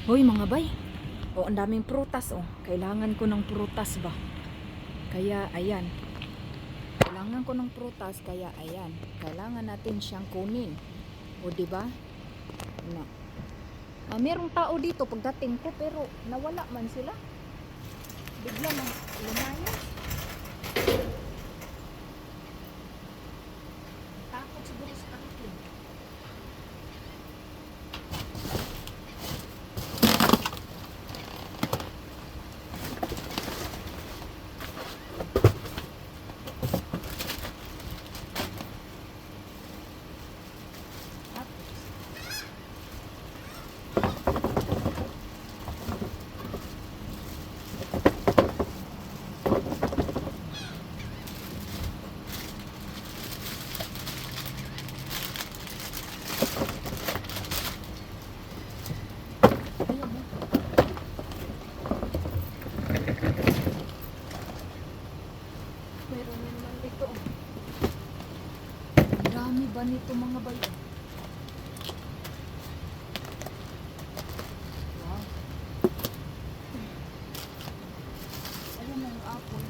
Hoy mga bay, oh ang daming prutas oh. Kailangan ko ng prutas ba? Kaya ayan. Kailangan ko ng prutas kaya ayan. Kailangan natin siyang kunin. O di ba? Na. Merong tao dito pagdating ko pero nawala man sila. Bigla man lumayas. Takot siguro sa akin. Meron naman dito. Ang dami ba nito mga bayo? Wow. Ayan ang apple.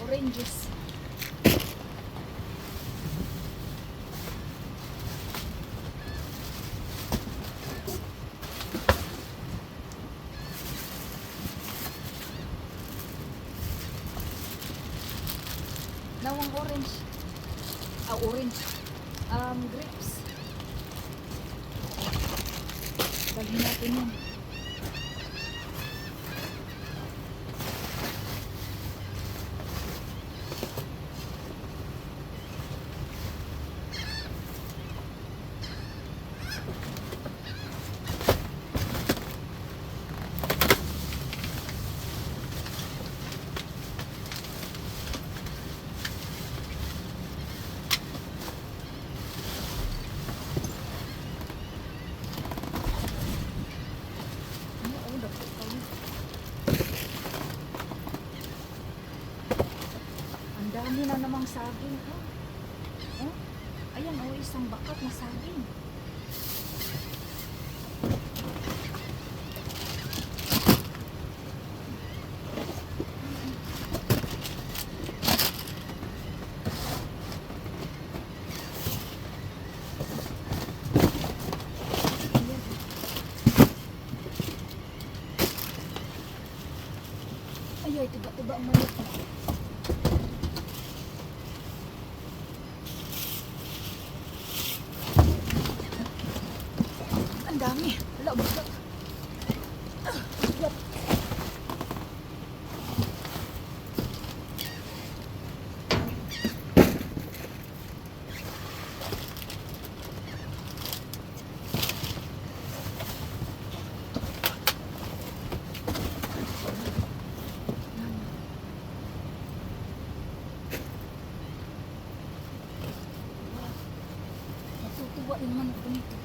Oranges. Nawang orange. Orange. Grapes. Dalhin natin yan. Ang dami na namang saging. Oh. Ayan, isang bakat na saging. Ay, tiba-tiba ang manok. Ang dami. Wala, bulat. Natutuwa yung manok ko nito.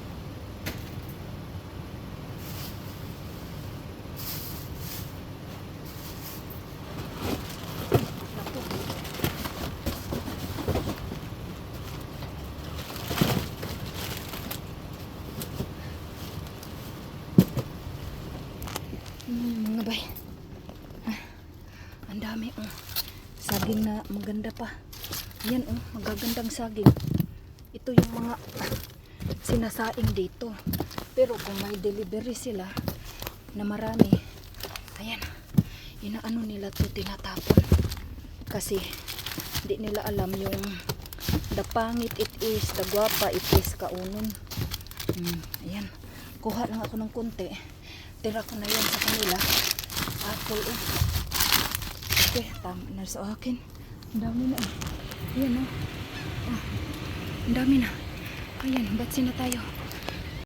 Mga bay. Ang dami oh. Saging na maganda pa. Yan oh, magagandang saging. Ito yung mga sinasaing dito. Pero kung may delivery sila na marami, ayan, inaano nila to, tinatapon. Kasi hindi nila alam yung the pangit it is, the guwapa it is kaunon. Ayan, kuha lang ako ng konti. Tira ko na yan sa kanila. Apple oh. Okay, tama na sa akin. Ang dami na eh. Ayan oh. Ang dami na. Ayan, batsi na tayo.